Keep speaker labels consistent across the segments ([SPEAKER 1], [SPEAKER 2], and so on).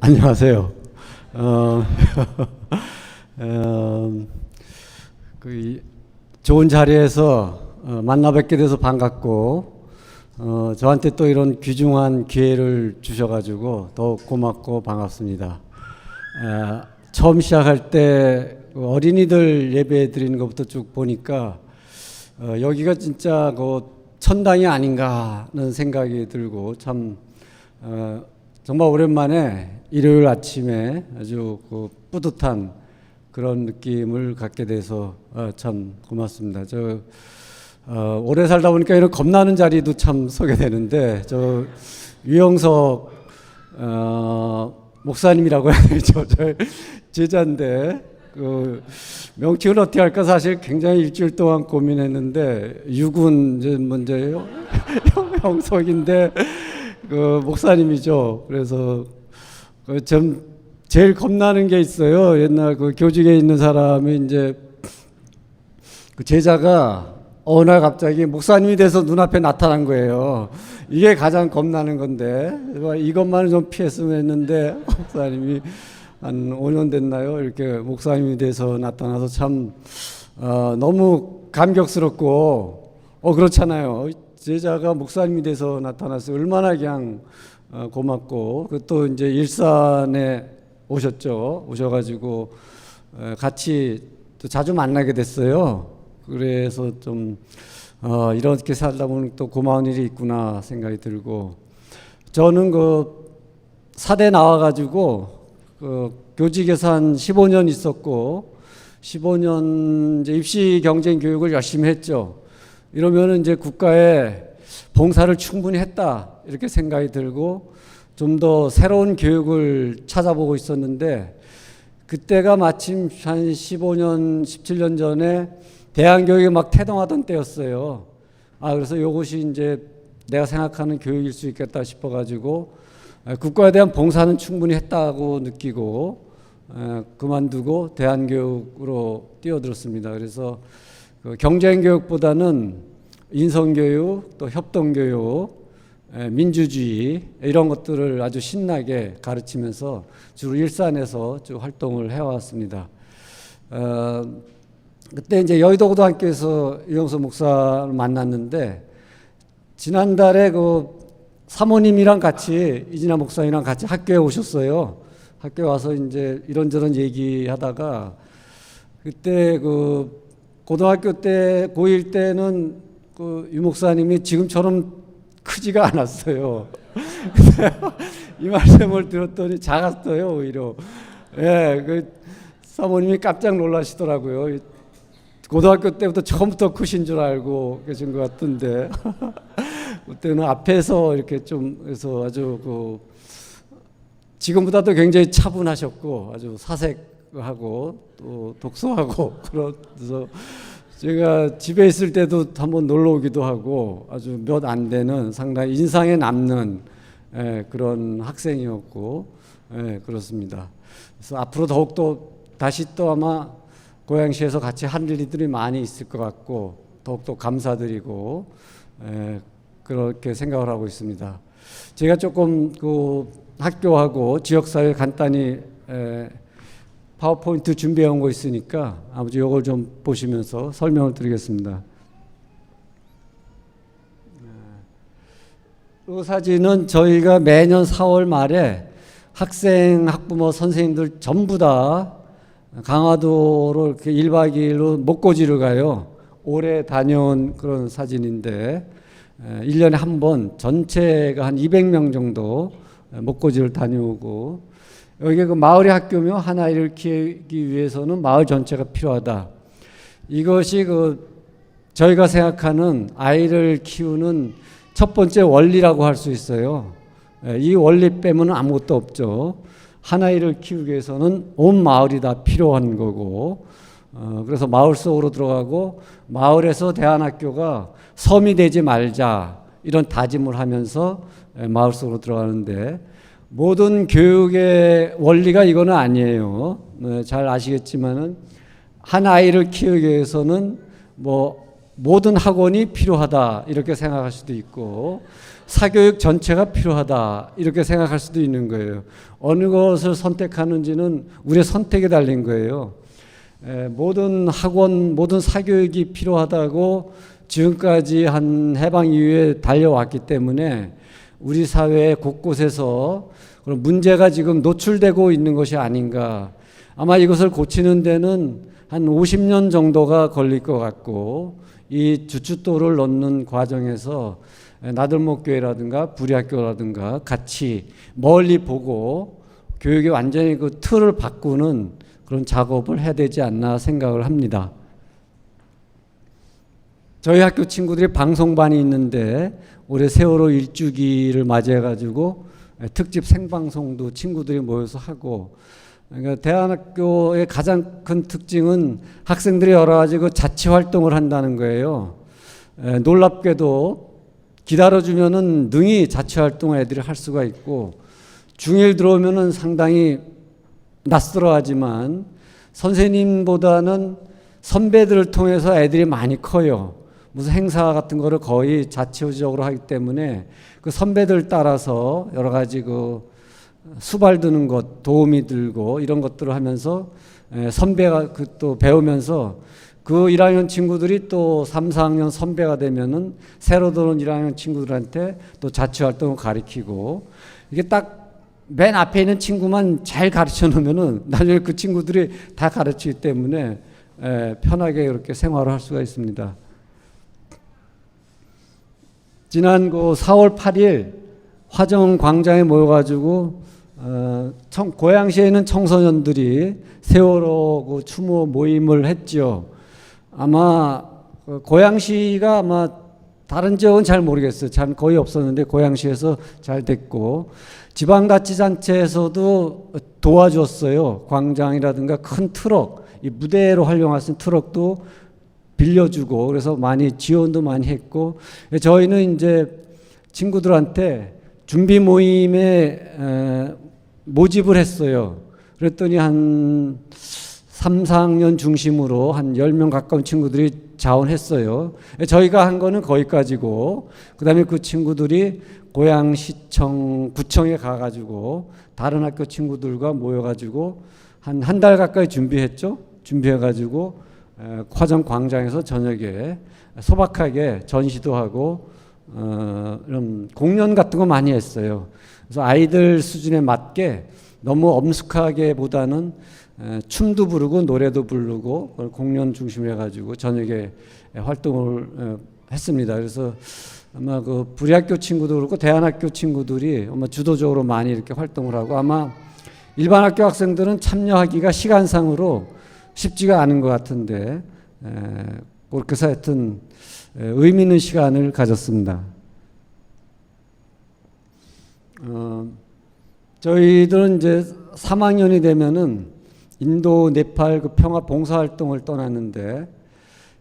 [SPEAKER 1] 안녕하세요. 어, 어, 좋은 자리에서 만나 뵙게 돼서 반갑고, 저한테 또 이런 귀중한 기회를 주셔가지고 더욱 고맙고 반갑습니다. 처음 시작할 때 어린이들 예배 드리는 것부터 쭉 보니까 여기가 진짜 그 천당이 아닌가 하는 생각이 들고 참 정말 오랜만에 일요일 아침에 아주 그 뿌듯한 그런 느낌을 갖게 돼서 참 고맙습니다. 오래 살다 보니까 이런 겁나는 자리도 참 서게 되는데, 유영석 목사님이라고 해야 되죠. 저 제자인데 그 명칭을 어떻게 할까 사실 굉장히 일주일 동안 고민했는데, 유군 이제 문제예요. 형석인데 그 목사님이죠. 그래서 좀 제일 겁나는 게 있어요. 옛날 그 교직에 있는 사람이 이제 그 제자가 어느 날 갑자기 목사님이 돼서 눈앞에 나타난 거예요. 이게 가장 겁나는 건데 이것만은 좀 피했으면 했는데, 목사님이 한 5년 됐나요? 이렇게 목사님이 돼서 나타나서 참 너무 감격스럽고 그렇잖아요. 제자가 목사님이 돼서 나타나서 얼마나 그냥 고맙고, 또 이제 일산에 오셔가지고 같이 또 자주 만나게 됐어요. 그래서 좀 이렇게 살다 보면 또 고마운 일이 있구나 생각이 들고, 저는 그 사대 나와가지고 그 교직에서 한 15년 있었고, 15년 이제 입시 경쟁 교육을 열심히 했죠. 이러면 이제 국가에 봉사를 충분히 했다 이렇게 생각이 들고, 좀 더 새로운 교육을 찾아보고 있었는데, 그때가 마침 한 15년, 17년 전에 대한교육이 막 태동하던 때였어요. 그래서 이것이 이제 내가 생각하는 교육일 수 있겠다 싶어가지고 국가에 대한 봉사는 충분히 했다고 느끼고 그만두고 대한교육으로 뛰어들었습니다. 그래서 경쟁교육보다는 인성교육, 또 협동교육, 민주주의 이런 것들을 아주 신나게 가르치면서 주로 일산에서 쭉 활동을 해왔습니다. 그때 이제 여의도고등학교에서 유영석 목사를 만났는데, 지난달에 그 사모님이랑 같이 이진아 목사님이랑 같이 학교에 오셨어요. 학교에 와서 이제 이런저런 얘기하다가, 그때 그 고등학교 때 고1 때는 그 유 목사님이 지금처럼 크지가 않았어요. 이 말씀을 들었더니 작았어요, 오히려. 예, 그 사모님이 깜짝 놀라시더라고요. 고등학교 때부터 처음부터 크신 줄 알고 계신 것 같은데, 그때는 앞에서 이렇게 좀 해서 아주 그 지금보다도 굉장히 차분하셨고 아주 사색하고 또 독서하고, 그래서 제가 집에 있을 때도 한번 놀러 오기도 하고 아주 몇 안 되는 상당히 인상에 남는 그런 학생이었고, 그렇습니다. 그래서 앞으로 더욱더 다시 또 아마 고양시에서 같이 할 일들이 많이 있을 것 같고, 더욱더 감사드리고 그렇게 생각을 하고 있습니다. 제가 조금 그 학교하고 지역사회 간단히 파워포인트 준비해 온 거 있으니까 아버지 이걸 좀 보시면서 설명을 드리겠습니다. 이 사진은 저희가 매년 4월 말에 학생, 학부모, 선생님들 전부 다 강화도로 이렇게 1박 2일로 목고지를 가요. 올해 다녀온 그런 사진인데, 1년에 한 번 전체가 한 200명 정도 목고지를 다녀오고, 여기 그 마을의 학교며 한 아이를 키우기 위해서는 마을 전체가 필요하다. 이것이 그 저희가 생각하는 아이를 키우는 첫 번째 원리라고 할 수 있어요. 이 원리 빼면 아무것도 없죠. 한 아이를 키우기 위해서는 온 마을이 다 필요한 거고, 그래서 마을 속으로 들어가고 마을에서 대안학교가 섬이 되지 말자 이런 다짐을 하면서 마을 속으로 들어가는데, 모든 교육의 원리가 이거는 아니에요. 잘 아시겠지만은 한 아이를 키우기 위해서는 뭐 모든 학원이 필요하다 이렇게 생각할 수도 있고, 사교육 전체가 필요하다 이렇게 생각할 수도 있는 거예요. 어느 것을 선택하는지는 우리의 선택에 달린 거예요. 모든 학원, 모든 사교육이 필요하다고 지금까지 한 해방 이후에 달려왔기 때문에 우리 사회 곳곳에서 그런 문제가 지금 노출되고 있는 것이 아닌가. 아마 이것을 고치는 데는 한 50년 정도가 걸릴 것 같고, 이 주춧돌을 넣는 과정에서 나들목교회라든가 부리학교라든가 같이 멀리 보고 교육이 완전히 그 틀을 바꾸는 그런 작업을 해야 되지 않나 생각을 합니다. 저희 학교 친구들이 방송반이 있는데 올해 세월호 1주기를 맞이해가지고 특집 생방송도 친구들이 모여서 하고, 그러니까 대안학교의 가장 큰 특징은 학생들이 여러 가지 그 자치 활동을 한다는 거예요. 놀랍게도 기다려주면은 능히 자치 활동을 애들이 할 수가 있고, 중1 들어오면은 상당히 낯설어하지만 선생님보다는 선배들을 통해서 애들이 많이 커요. 무슨 행사 같은 거를 거의 자체적으로 하기 때문에 그 선배들 따라서 여러 가지 그 수발 드는 것, 도움이 들고 이런 것들을 하면서 선배가 그 또 배우면서 그 1학년 친구들이 또 3, 4학년 선배가 되면은 새로 들어온 1학년 친구들한테 또 자치 활동을 가르치고, 이게 딱 맨 앞에 있는 친구만 잘 가르쳐 놓으면은 나중에 그 친구들이 다 가르치기 때문에 편하게 이렇게 생활을 할 수가 있습니다. 지난 그 4월 8일 화정 광장에 모여가지고 고양시에 있는 청소년들이 세월호 그 추모 모임을 했죠. 아마 고양시가 아마 다른 지역은 잘 모르겠어요. 잘 거의 없었는데 고양시에서 잘 됐고, 지방자치단체에서도 도와줬어요. 광장이라든가 큰 트럭, 이 무대로 활용할 수 있는 트럭도 빌려주고, 그래서 많이 지원도 많이 했고, 저희는 이제 친구들한테 준비 모임에 모집을 했어요. 그랬더니 한 3, 4학년 중심으로 한 10명 가까운 친구들이 자원했어요. 저희가 한 거는 거기까지고, 그 다음에 그 친구들이 고양시청, 구청에 가가지고 다른 학교 친구들과 모여가지고 한 달 가까이 준비했죠. 준비해가지고 화정 광장에서 저녁에 소박하게 전시도 하고 이런 공연 같은 거 많이 했어요. 그래서 아이들 수준에 맞게 너무 엄숙하게보다는 춤도 부르고 노래도 부르고 공연 중심으로 해가지고 저녁에 활동을 했습니다. 그래서 아마 그 부리학교 친구도 그렇고 대안학교 친구들이 아마 주도적으로 많이 이렇게 활동을 하고, 아마 일반 학교 학생들은 참여하기가 시간상으로 쉽지가 않은 것 같은데 그렇게 해서 하여튼 의미 있는 시간을 가졌습니다. 저희들은 이제 3학년이 되면은 인도, 네팔 그 평화 봉사 활동을 떠났는데,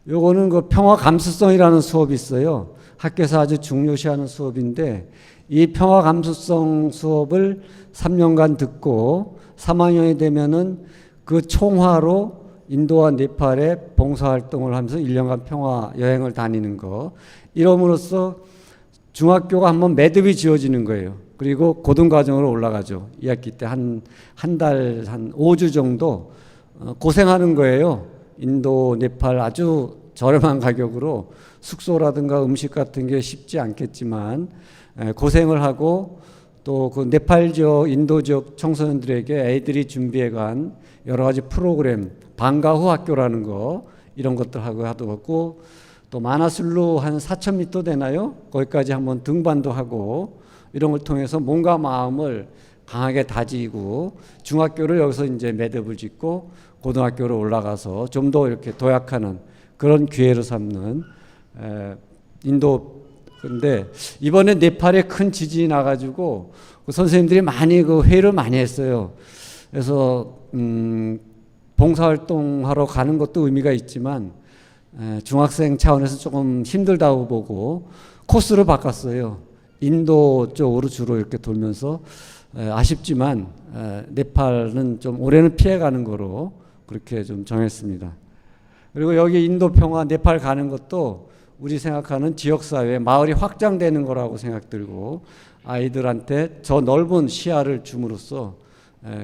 [SPEAKER 1] 요거는 그 평화 감수성이라는 수업이 있어요. 학교에서 아주 중요시하는 수업인데, 이 평화 감수성 수업을 3년간 듣고 3학년이 되면은 그 총화로 인도와 네팔에 봉사 활동을 하면서 1년간 평화 여행을 다니는 거. 이럼으로써 중학교가 한번 매듭이 지어지는 거예요. 그리고 고등과정으로 올라가죠. 2학기 때 한 달, 한 5주 정도 고생하는 거예요. 인도, 네팔 아주 저렴한 가격으로 숙소라든가 음식 같은 게 쉽지 않겠지만 고생을 하고, 또 그 네팔 지역, 인도 지역 청소년들에게 애들이 준비해간 여러 가지 프로그램, 방과 후 학교라는 거, 이런 것들 하고 하고, 또 마나슬루 한 4,000m 되나요? 거기까지 한번 등반도 하고, 이런 걸 통해서 몸과 마음을 강하게 다지고, 중학교를 여기서 이제 매듭을 짓고 고등학교로 올라가서 좀 더 이렇게 도약하는 그런 기회로 삼는 인도. 근데 이번에 네팔에 큰 지진이 나가지고 그 선생님들이 많이 그 회의를 많이 했어요. 그래서 봉사활동하러 가는 것도 의미가 있지만 중학생 차원에서 조금 힘들다고 보고 코스를 바꿨어요. 인도 쪽으로 주로 이렇게 돌면서, 아쉽지만 네팔은 좀 올해는 피해가는 거로 그렇게 좀 정했습니다. 그리고 여기 인도 평화 네팔 가는 것도 우리 생각하는 지역사회, 마을이 확장되는 거라고 생각 들고 아이들한테 저 넓은 시야를 줌으로써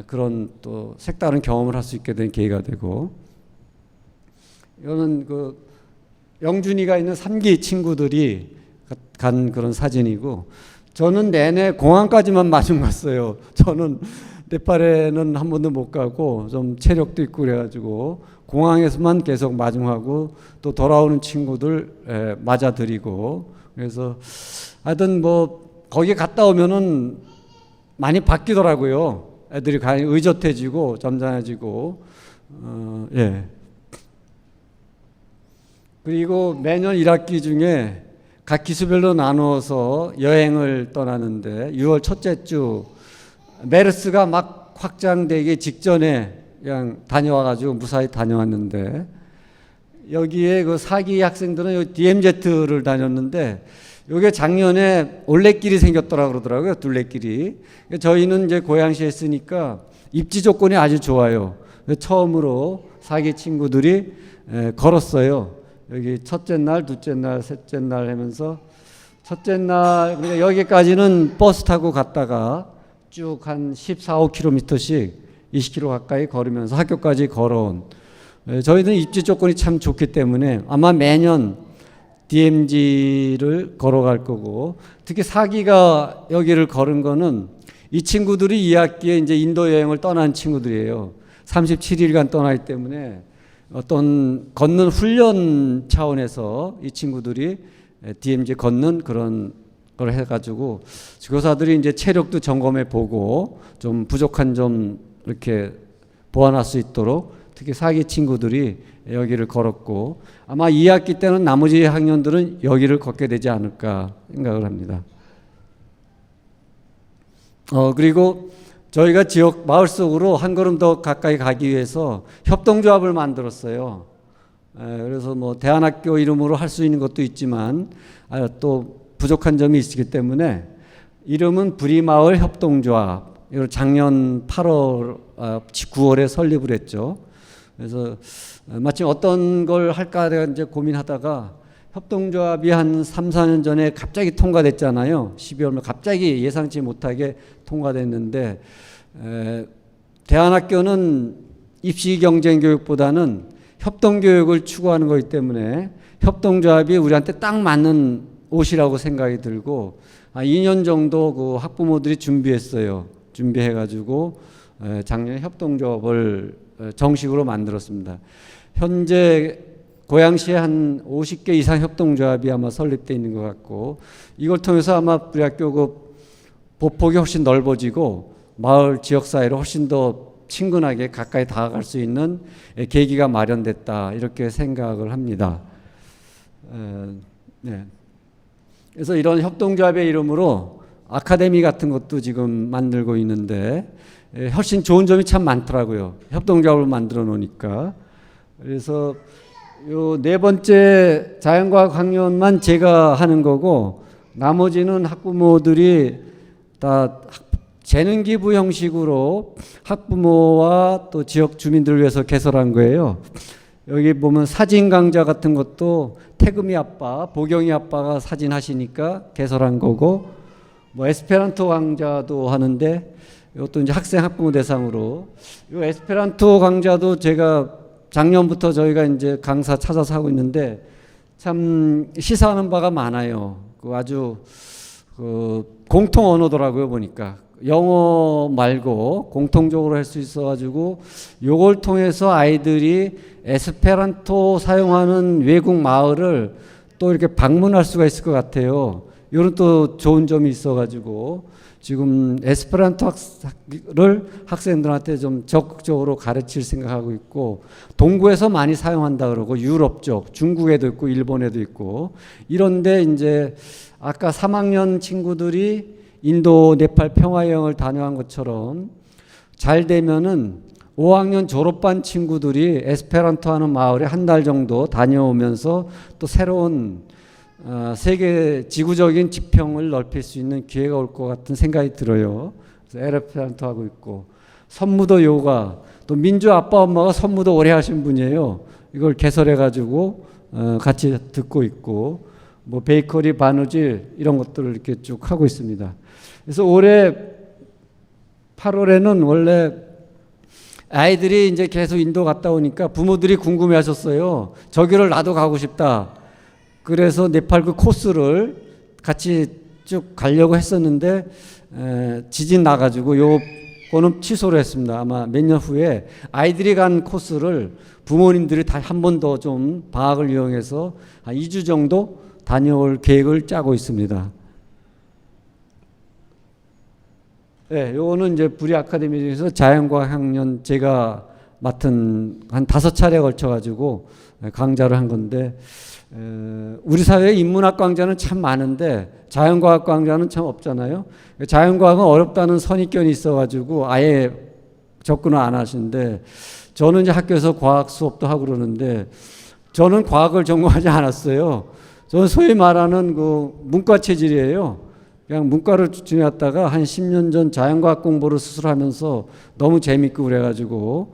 [SPEAKER 1] 그런 또 색다른 경험을 할 수 있게 된 계기가 되고, 이거는 그 영준이가 있는 3기 친구들이 간 그런 사진이고, 저는 내내 공항까지만 마중 갔어요. 저는 네팔에는 한 번도 못 가고 좀 체력도 있고 그래가지고 공항에서만 계속 마중하고 또 돌아오는 친구들 맞아드리고, 그래서 하여튼 뭐 거기 갔다 오면은 많이 바뀌더라고요. 애들이 의젓해지고 점잖해지고, 예. 그리고 매년 1학기 중에 각 기수별로 나누어서 여행을 떠나는데 6월 첫째 주 메르스가 막 확장되기 직전에 그냥 다녀와가지고 무사히 다녀왔는데, 여기에 그 4기 학생들은 DMZ를 다녔는데 이게 작년에 올레길이 생겼더라 그러더라고요. 둘레길이. 저희는 이제 고양시에 있으니까 입지 조건이 아주 좋아요. 처음으로 4기 친구들이 걸었어요. 여기 첫째 날, 둘째 날, 셋째 날 하면서, 첫째 날 그러니까 여기까지는 버스 타고 갔다가 쭉 한 14, 5km씩 20km 가까이 걸으면서 학교까지 걸어온, 저희는 입지 조건이 참 좋기 때문에 아마 매년 DMZ를 걸어갈 거고, 특히 4기가 여기를 걸은 거는 이 친구들이 2학기에 이제 인도 여행을 떠난 친구들이에요. 37일간 떠나기 때문에 어떤 걷는 훈련 차원에서 이 친구들이 DMZ 걷는 그런 걸 해가지고 교사들이 이제 체력도 점검해 보고 좀 부족한 점 이렇게 보완할 수 있도록 특히 4기 친구들이 여기를 걸었고, 아마 2학기 때는 나머지 학년들은 여기를 걷게 되지 않을까 생각을 합니다. 그리고 저희가 지역 마을 속으로 한 걸음 더 가까이 가기 위해서 협동조합을 만들었어요. 그래서 뭐 대안학교 이름으로 할 수 있는 것도 있지만 또 부족한 점이 있기 때문에 이름은 부리마을 협동조합, 이걸 작년 8월, 9월에 설립을 했죠. 그래서 마침 어떤 걸 할까 내가 이제 고민하다가 협동조합이 한 3, 4년 전에 갑자기 통과됐잖아요. 12월에 갑자기 예상치 못하게 통과됐는데, 대안학교는 입시 경쟁 교육보다는 협동 교육을 추구하는 거기 때문에 협동조합이 우리한테 딱 맞는 옷이라고 생각이 들고, 2년 정도 그 학부모들이 준비했어요. 준비해가지고 작년에 협동조합을 정식으로 만들었습니다. 현재 고양시에 한 50개 이상 협동조합이 아마 설립되어 있는 것 같고, 이걸 통해서 아마 우리 학교 그 보폭이 훨씬 넓어지고 마을 지역사회로 훨씬 더 친근하게 가까이 다가갈 수 있는 계기가 마련됐다, 이렇게 생각을 합니다. 네. 그래서 이런 협동조합의 이름으로 아카데미 같은 것도 지금 만들고 있는데 훨씬 좋은 점이 참 많더라고요. 협동조합을 만들어 놓으니까. 그래서 요 네 번째 자연과학 학년만 제가 하는 거고, 나머지는 학부모들이 다 재능 기부 형식으로 학부모와 또 지역 주민들을 위해서 개설한 거예요. 여기 보면 사진 강좌 같은 것도 태금이 아빠, 보경이 아빠가 사진 하시니까 개설한 거고, 뭐 에스페란토 강좌도 하는데 이것도 이제 학생 학부모 대상으로, 이 에스페란토 강좌도 제가 작년부터 저희가 이제 강사 찾아서 하고 있는데 참 시사하는 바가 많아요. 그 아주 그 공통 언어더라고요. 보니까 영어 말고 공통적으로 할 수 있어가지고 요걸 통해서 아이들이 에스페란토 사용하는 외국 마을을 또 이렇게 방문할 수가 있을 것 같아요. 이런 또 좋은 점이 있어가지고 지금 에스페란토를 학생들한테 좀 적극적으로 가르칠 생각하고 있고, 동구에서 많이 사용한다 그러고 유럽 쪽, 중국에도 있고 일본에도 있고, 이런데 이제 아까 3학년 친구들이 인도 네팔 평화여행을 다녀간 것처럼 잘 되면은 5학년 졸업반 친구들이 에스페란토 하는 마을에 한 달 정도 다녀오면서 또 새로운 세계 지구적인 지평을 넓힐 수 있는 기회가 올 것 같은 생각이 들어요. 그래서 에스페란토 하고 있고, 선무도 요가, 또 민주 아빠 엄마가 선무도 오래 하신 분이에요. 이걸 개설해 가지고 같이 듣고 있고, 뭐 베이커리, 바느질 이런 것들을 이렇게 쭉 하고 있습니다. 그래서 올해 8월에는 원래 아이들이 이제 계속 인도 갔다 오니까 부모들이 궁금해 하셨어요. 저기를 나도 가고 싶다. 그래서 네팔 그 코스를 같이 쭉 가려고 했었는데 지진 나가지고 요거는 취소를 했습니다. 아마 몇 년 후에 아이들이 간 코스를 부모님들이 다 한 번 더 좀 방학을 이용해서 한 2주 정도 다녀올 계획을 짜고 있습니다. 네, 요거는 이제 부리 아카데미 중에서 자연과학 학년 제가 맡은 한 5차례 걸쳐가지고 강좌를 한 건데, 우리 사회에 인문학 강좌는 참 많은데 자연과학 강좌는 참 없잖아요. 자연과학은 어렵다는 선입견이 있어가지고 아예 접근을 안 하시는데, 저는 이제 학교에서 과학 수업도 하고 그러는데 저는 과학을 전공하지 않았어요. 저는 소위 말하는 그 문과 체질이에요. 그냥 문과를 지내왔다가 한 10년 전 자연과학 공부를 스스로 하면서 너무 재밌고 그래가지고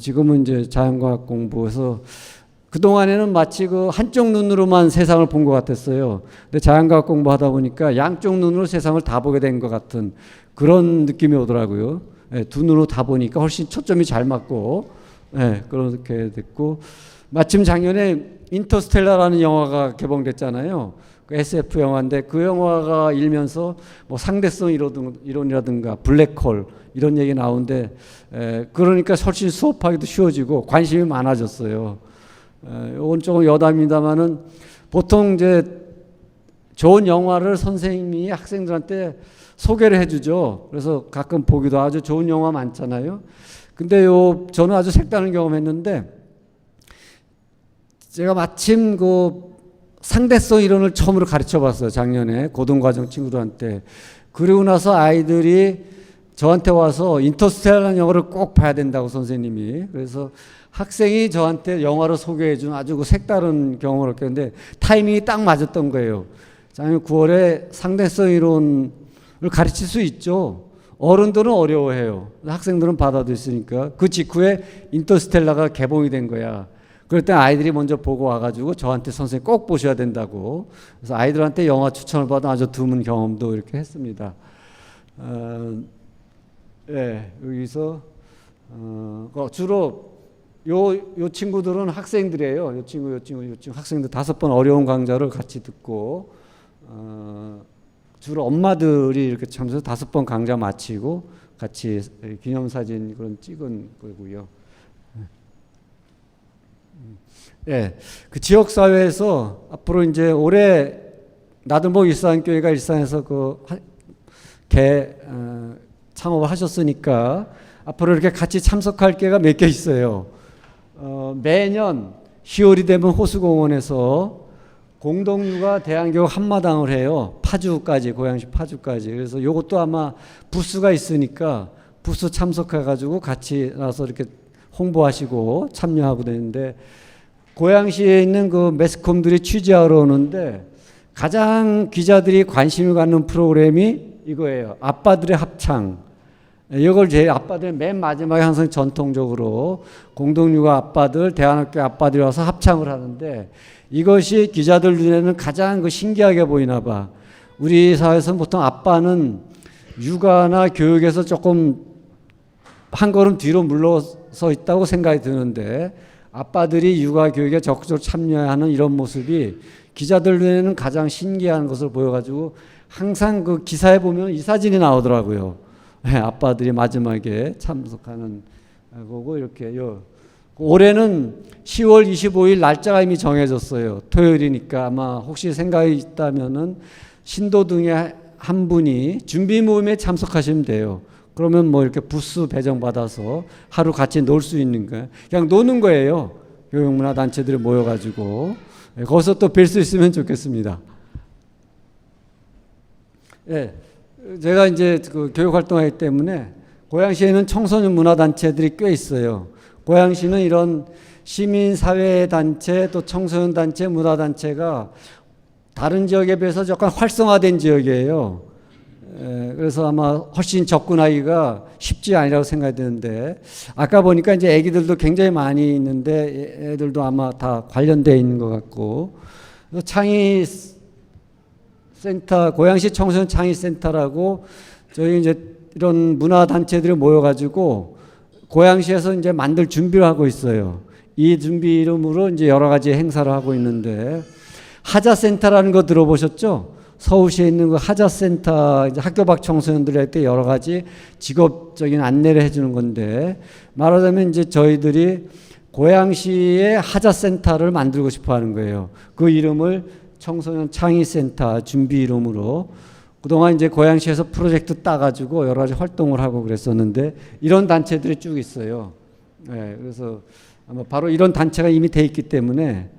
[SPEAKER 1] 지금은 이제 자연과학 공부해서, 그동안에는 마치 그 한쪽 눈으로만 세상을 본 것 같았어요. 근데 자연과학 공부하다 보니까 양쪽 눈으로 세상을 다 보게 된 것 같은 그런 느낌이 오더라고요. 두 눈으로 다 보니까 훨씬 초점이 잘 맞고, 그렇게 됐고, 마침 작년에 인터스텔라라는 영화가 개봉됐잖아요. 그 SF 영화인데 그 영화가 일면서 뭐 상대성 이론이라든가 블랙홀 이런 얘기 나오는데, 그러니까 훨씬 수업하기도 쉬워지고 관심이 많아졌어요. 이건 조금 여담입니다만은 보통 이제 좋은 영화를 선생님이 학생들한테 소개를 해주죠. 그래서 가끔 보기도 아주 좋은 영화 많잖아요. 근데 저는 아주 색다른 경험했는데, 제가 마침 그 상대성 이론을 처음으로 가르쳐 봤어요. 작년에 고등과정 친구들한테. 그리고 나서 아이들이 저한테 와서 인터스텔라라는 영화를 꼭 봐야 된다고 선생님이. 그래서 학생이 저한테 영화를 소개해 준 아주 그 색다른 경험을 얻게 했는데 타이밍이 딱 맞았던 거예요. 작년 9월에 상대성 이론을 가르칠 수 있죠. 어른들은 어려워해요. 학생들은 받아들였으니까. 그 직후에 인터스텔라가 개봉이 된 거야. 그럴 때 아이들이 먼저 보고 와가지고 저한테 선생님 꼭 보셔야 된다고. 그래서 아이들한테 영화 추천을 받은 아주 드문 경험도 이렇게 했습니다. 여기서 주로 요 친구들은 학생들이에요. 요 친구 학생들 5번 어려운 강좌를 같이 듣고, 주로 엄마들이 이렇게 참석해서 5번 강좌 마치고 같이 기념사진 그런 찍은 거고요. 그 지역 사회에서 앞으로 이제 올해 나들목 일산교회가 일산에서 창업을 하셨으니까 앞으로 이렇게 같이 참석할 기회가 몇 개 있어요. 매년 10월이 되면 호수공원에서 공동육아 대안교육 한마당을 해요. 파주까지, 고양시 파주까지. 그래서 이것도 아마 부스가 있으니까 부스 참석해가지고 같이 나서 이렇게 홍보하시고 참여하고 되는데, 고양시에 있는 그 매스컴들이 취재하러 오는데 가장 기자들이 관심을 갖는 프로그램이 이거예요. 아빠들의 합창. 이걸 제 아빠들 맨 마지막에 항상 전통적으로 공동육아 아빠들, 대안학교 아빠들이 와서 합창을 하는데, 이것이 기자들 눈에는 가장 신기하게 보이나 봐. 우리 사회에서는 보통 아빠는 육아나 교육에서 조금 한 걸음 뒤로 물러서 있다고 생각이 드는데, 아빠들이 육아 교육에 적극적으로 참여하는 이런 모습이 기자들 눈에는 가장 신기한 것을 보여가지고 항상 그 기사에 보면 이 사진이 나오더라고요. 아빠들이 마지막에 참석하는 거고, 이렇게 올해는 10월 25일 날짜가 이미 정해졌어요. 토요일이니까 아마 혹시 생각이 있다면은 신도등의 한 분이 준비 모임에 참석하시면 돼요. 그러면 뭐 이렇게 부스 배정받아서 하루 같이 놀 수 있는 거예요. 그냥 노는 거예요. 교육문화단체들이 모여가지고. 거기서 또 뵐 수 있으면 좋겠습니다. 제가 이제 그 교육활동하기 때문에 고양시에는 청소년 문화단체들이 꽤 있어요. 고양시는 이런 시민사회단체 또 청소년단체, 문화단체가 다른 지역에 비해서 약간 활성화된 지역이에요. 그래서 아마 훨씬 접근하기가 쉽지 아니라고 생각이 드는데 아까 보니까 이제 애기들도 굉장히 많이 있는데 애들도 아마 다 관련되어 있는 것 같고 창의 센터 고양시 청소년 창의 센터라고 저희 이제 이런 문화 단체들이 모여가지고 고양시에서 이제 만들 준비를 하고 있어요. 이 준비 이름으로 이제 여러 가지 행사를 하고 있는데 하자센터라는 거 들어보셨죠? 서울시에 있는 그 하자센터 이제 학교 밖 청소년들한테 여러 가지 직업적인 안내를 해주는 건데 말하자면 이제 저희들이 고양시에 하자센터를 만들고 싶어 하는 거예요. 그 이름을 청소년 창의센터 준비 이름으로 그동안 이제 고양시에서 프로젝트 따가지고 여러 가지 활동을 하고 그랬었는데 이런 단체들이 쭉 있어요. 그래서 아마 바로 이런 단체가 이미 돼 있기 때문에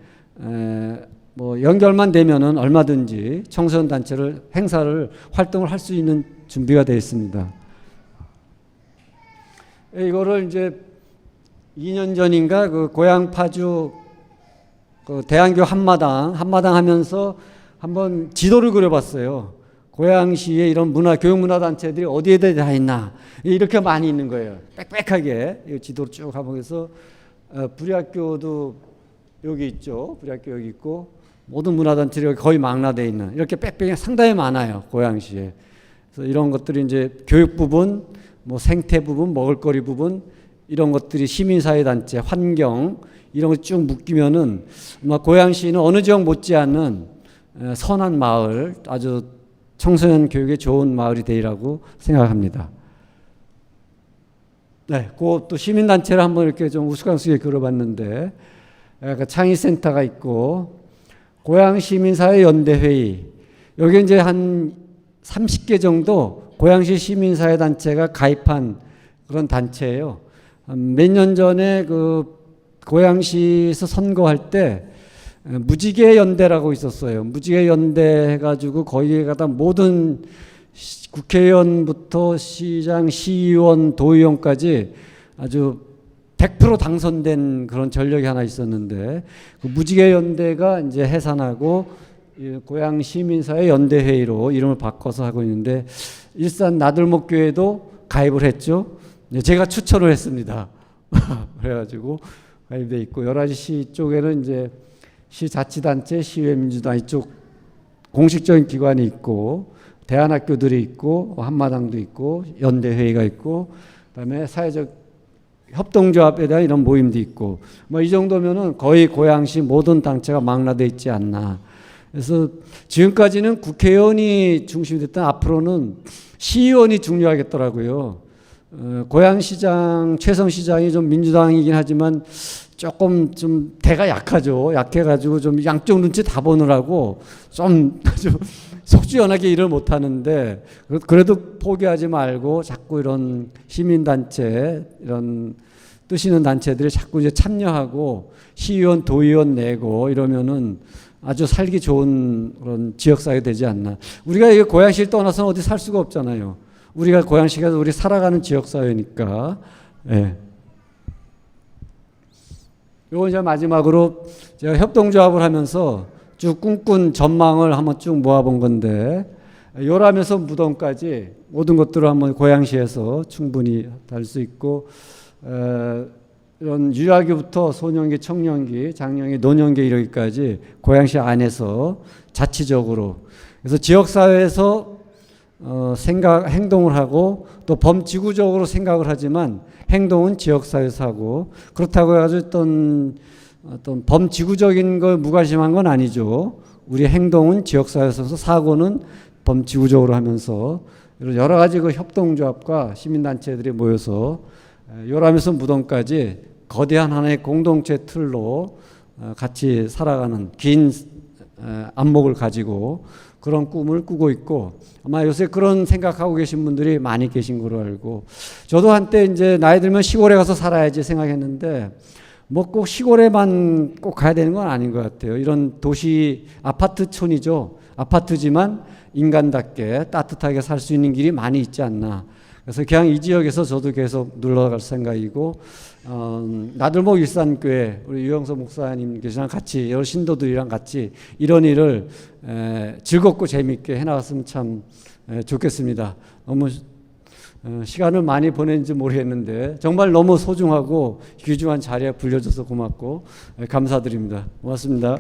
[SPEAKER 1] 뭐 연결만 되면은 얼마든지 청소년 단체를 행사를 활동을 할 수 있는 준비가 되어 있습니다. 이거를 이제 2년 전인가 그 고양 파주 그 대안교 한마당 하면서 한번 지도를 그려봤어요. 고양시에 이런 교육문화단체들이 어디에 다 있나 이렇게 많이 있는 거예요. 빽빽하게 이 지도를 쭉 가보면서 부리학교도 여기 있죠. 부리학교 여기 있고 모든 문화단체들이 거의 망라되어 있는 이렇게 빽빽이 상당히 많아요. 고양시에. 그래서 이런 것들이 이제 교육 부분, 뭐 생태 부분, 먹을거리 부분 이런 것들이 시민사회단체, 환경 이런 거 쭉 묶이면은 아마 고양시는 어느 지역 못지않은 선한 마을, 아주 청소년 교육에 좋은 마을이 되리라고 생각합니다. 네, 그것도 시민단체를 한번 이렇게 좀 우스꽝스럽게 그려봤는데, 창의센터가 있고, 고양시민사회 연대회의, 여기 이제 한 30개 정도 고양시 시민사회 단체가 가입한 그런 단체예요. 몇 년 전에 그 고양시에서 선거할 때 무지개 연대라고 있었어요. 무지개 연대 해가지고 거기에 가다 모든 국회의원부터 시장, 시의원, 도의원까지 아주 100% 당선된 그런 전력이 하나 있었는데 그 무지개 연대가 이제 해산하고 고양 시민사회 연대회의로 이름을 바꿔서 하고 있는데 일산 나들목교회도 가입을 했죠. 제가 추천을 했습니다. 그래가지고 가입돼 있고 여러 가지 시 쪽에는 이제 시자치단체, 시의회민주당 이쪽 공식적인 기관이 있고 대안학교들이 있고 한마당도 있고 연대회의가 있고 그다음에 사회적 협동조합에 대한 이런 모임도 있고 뭐 이 정도면은 거의 고양시 모든 단체가 망라돼 있지 않나. 그래서 지금까지는 국회의원이 중심이 됐던 앞으로는 시의원이 중요하겠더라고요. 고양시장 최성 시장이 좀 민주당이긴 하지만 조금 좀 대가 약하죠. 약해가지고 좀 양쪽 눈치 다 보느라고 좀 속주연하게 일을 못하는데 그래도 포기하지 말고 자꾸 이런 시민단체 이런 뜻 있는 단체들이 자꾸 이제 참여하고 시의원, 도의원 내고 이러면은 아주 살기 좋은 그런 지역사회 되지 않나. 우리가 이 고양시를 떠나서 어디 살 수가 없잖아요. 우리가 고양시가 우리 살아가는 지역사회니까. 예. 요거 이제 마지막으로 제가 협동조합을 하면서 쭉 꿈꾼 전망을 한번 쭉 모아본 건데 요람에서 무덤까지 모든 것들을 한번 고양시에서 충분히 달 수 있고 이런 유아기부터 소년기, 청년기, 장년기, 노년기 이르기까지 고양시 안에서 자치적으로 그래서 지역사회에서 행동을 하고 또 범지구적으로 생각을 하지만 행동은 지역사회에서 하고 그렇다고 해가지고 어떤 범지구적인 걸 무관심한 건 아니죠. 우리 행동은 지역사회에서 사고는 범지구적으로 하면서 여러 가지 그 협동조합과 시민단체들이 모여서 요람에서 무덤까지 거대한 하나의 공동체 틀로 같이 살아가는 긴 안목을 가지고 그런 꿈을 꾸고 있고 아마 요새 그런 생각하고 계신 분들이 많이 계신 걸로 알고 저도 한때 이제 나이 들면 시골에 가서 살아야지 생각했는데 뭐 꼭 시골에만 꼭 가야 되는 건 아닌 것 같아요. 이런 도시 아파트촌이죠. 아파트지만 인간답게 따뜻하게 살 수 있는 길이 많이 있지 않나. 그래서 그냥 이 지역에서 저도 계속 눌러갈 생각이고, 나들목 일산교회 우리 유영서 목사님께서랑 같이 여러 신도들이랑 같이 이런 일을 즐겁고 재미있게 해나갔으면 참 좋겠습니다. 너무 시간을 많이 보낸지 모르겠는데 정말 너무 소중하고 귀중한 자리에 불려줘서 고맙고 감사드립니다. 고맙습니다.